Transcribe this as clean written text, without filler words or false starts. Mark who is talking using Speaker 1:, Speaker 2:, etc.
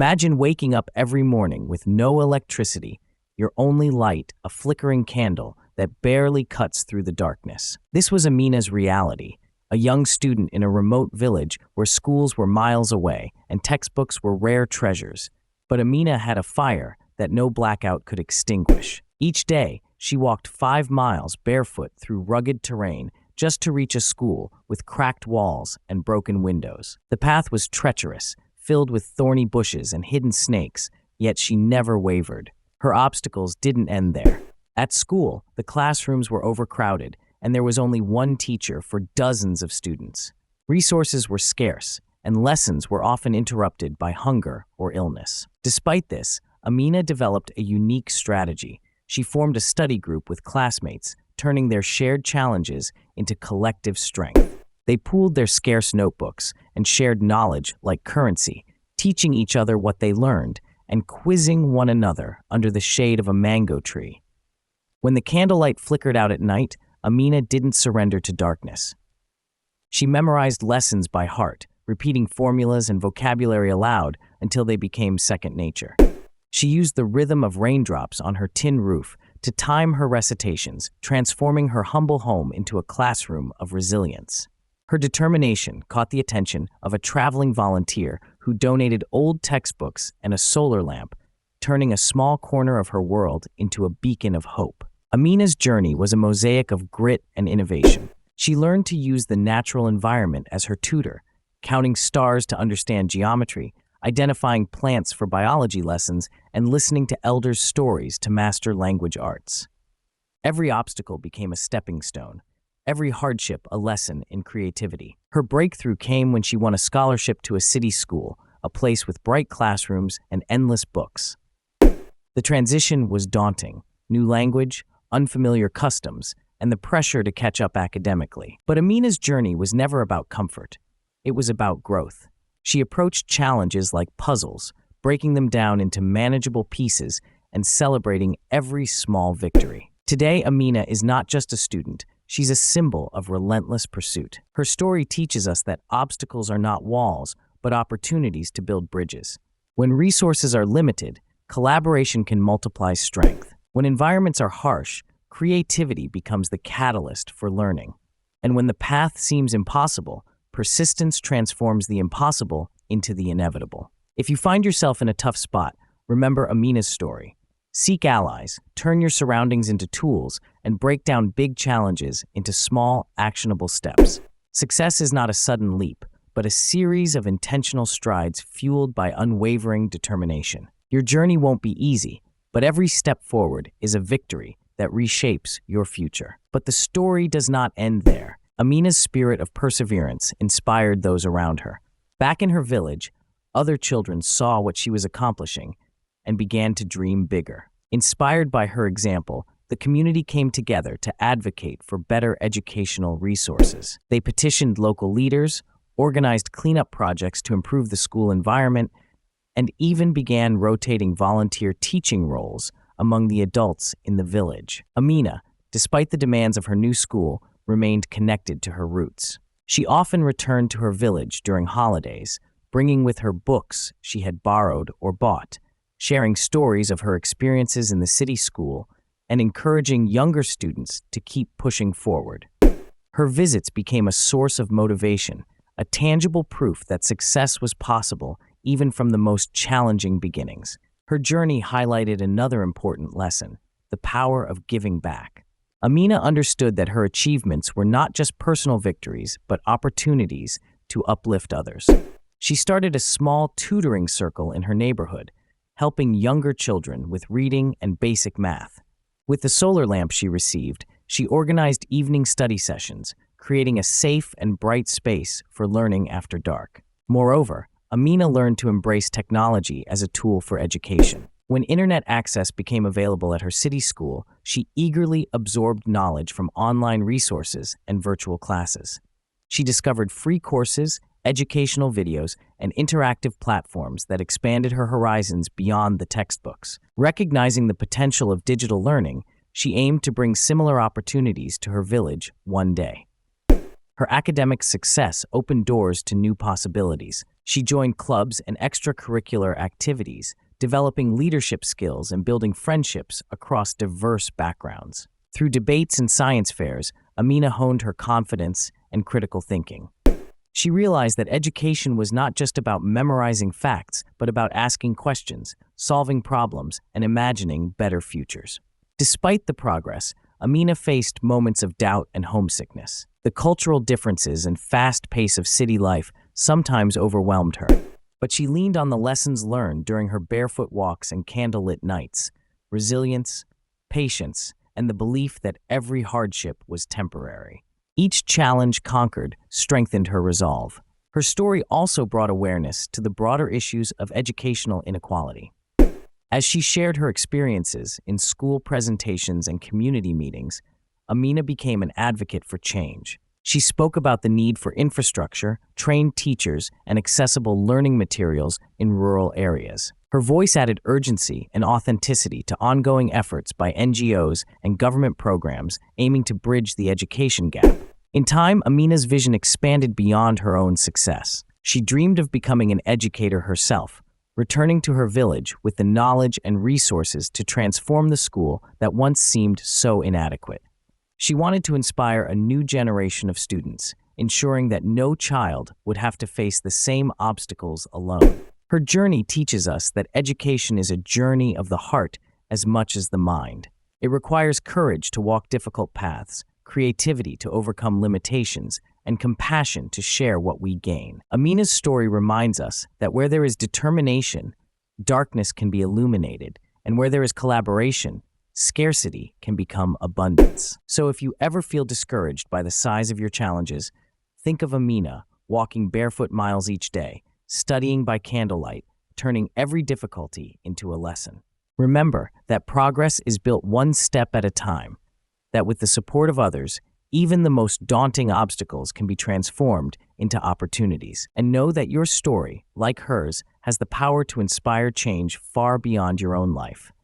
Speaker 1: Imagine waking up every morning with no electricity, your only light, a flickering candle that barely cuts through the darkness. This was Amina's reality, a young student in a remote village where schools were miles away and textbooks were rare treasures. But Amina had a fire that no blackout could extinguish. Each day, she walked 5 miles barefoot through rugged terrain just to reach a school with cracked walls and broken windows. The path was treacherous, filled with thorny bushes and hidden snakes, yet she never wavered. Her obstacles didn't end there. At school, the classrooms were overcrowded, and there was only one teacher for dozens of students. Resources were scarce, and lessons were often interrupted by hunger or illness. Despite this, Amina developed a unique strategy. She formed a study group with classmates, turning their shared challenges into collective strength. They pooled their scarce notebooks and shared knowledge like currency, teaching each other what they learned and quizzing one another under the shade of a mango tree. When the candlelight flickered out at night, Amina didn't surrender to darkness. She memorized lessons by heart, repeating formulas and vocabulary aloud until they became second nature. She used the rhythm of raindrops on her tin roof to time her recitations, transforming her humble home into a classroom of resilience. Her determination caught the attention of a traveling volunteer who donated old textbooks and a solar lamp, turning a small corner of her world into a beacon of hope. Amina's journey was a mosaic of grit and innovation. She learned to use the natural environment as her tutor, counting stars to understand geometry, identifying plants for biology lessons, and listening to elders' stories to master language arts. Every obstacle became a stepping stone, every hardship a lesson in creativity. Her breakthrough came when she won a scholarship to a city school, a place with bright classrooms and endless books. The transition was daunting: new language, unfamiliar customs, and the pressure to catch up academically. But Amina's journey was never about comfort. It was about growth. She approached challenges like puzzles, breaking them down into manageable pieces and celebrating every small victory. Today, Amina is not just a student, she's a symbol of relentless pursuit. Her story teaches us that obstacles are not walls, but opportunities to build bridges. When resources are limited, collaboration can multiply strength. When environments are harsh, creativity becomes the catalyst for learning. And when the path seems impossible, persistence transforms the impossible into the inevitable. If you find yourself in a tough spot, remember Amina's story. Seek allies, turn your surroundings into tools, and break down big challenges into small, actionable steps. Success is not a sudden leap, but a series of intentional strides fueled by unwavering determination. Your journey won't be easy, but every step forward is a victory that reshapes your future. But the story does not end there. Amina's spirit of perseverance inspired those around her. Back in her village, other children saw what she was accomplishing and began to dream bigger. Inspired by her example, the community came together to advocate for better educational resources. They petitioned local leaders, organized cleanup projects to improve the school environment, and even began rotating volunteer teaching roles among the adults in the village. Amina, despite the demands of her new school, remained connected to her roots. She often returned to her village during holidays, bringing with her books she had borrowed or bought, sharing stories of her experiences in the city school, and encouraging younger students to keep pushing forward. Her visits became a source of motivation, a tangible proof that success was possible even from the most challenging beginnings. Her journey highlighted another important lesson: the power of giving back. Amina understood that her achievements were not just personal victories, but opportunities to uplift others. She started a small tutoring circle in her neighborhood, helping younger children with reading and basic math. With the solar lamp she received, she organized evening study sessions, creating a safe and bright space for learning after dark. Moreover, Amina learned to embrace technology as a tool for education. When internet access became available at her city school, she eagerly absorbed knowledge from online resources and virtual classes. She discovered free courses, educational videos, and interactive platforms that expanded her horizons beyond the textbooks. Recognizing the potential of digital learning, she aimed to bring similar opportunities to her village one day. Her academic success opened doors to new possibilities. She joined clubs and extracurricular activities, developing leadership skills and building friendships across diverse backgrounds. Through debates and science fairs, Amina honed her confidence and critical thinking. She realized that education was not just about memorizing facts, but about asking questions, solving problems, and imagining better futures. Despite the progress, Amina faced moments of doubt and homesickness. The cultural differences and fast pace of city life sometimes overwhelmed her, but she leaned on the lessons learned during her barefoot walks and candlelit nights: resilience, patience, and the belief that every hardship was temporary. Each challenge conquered strengthened her resolve. Her story also brought awareness to the broader issues of educational inequality. As she shared her experiences in school presentations and community meetings, Amina became an advocate for change. She spoke about the need for infrastructure, trained teachers, and accessible learning materials in rural areas. Her voice added urgency and authenticity to ongoing efforts by NGOs and government programs aiming to bridge the education gap. In time, Amina's vision expanded beyond her own success. She dreamed of becoming an educator herself, returning to her village with the knowledge and resources to transform the school that once seemed so inadequate. She wanted to inspire a new generation of students, ensuring that no child would have to face the same obstacles alone. Her journey teaches us that education is a journey of the heart as much as the mind. It requires courage to walk difficult paths, creativity to overcome limitations, and compassion to share what we gain. Amina's story reminds us that where there is determination, darkness can be illuminated, and where there is collaboration, scarcity can become abundance. So if you ever feel discouraged by the size of your challenges, think of Amina walking barefoot miles each day, studying by candlelight, turning every difficulty into a lesson. Remember that progress is built one step at a time, that with the support of others, even the most daunting obstacles can be transformed into opportunities. And know that your story, like hers, has the power to inspire change far beyond your own life.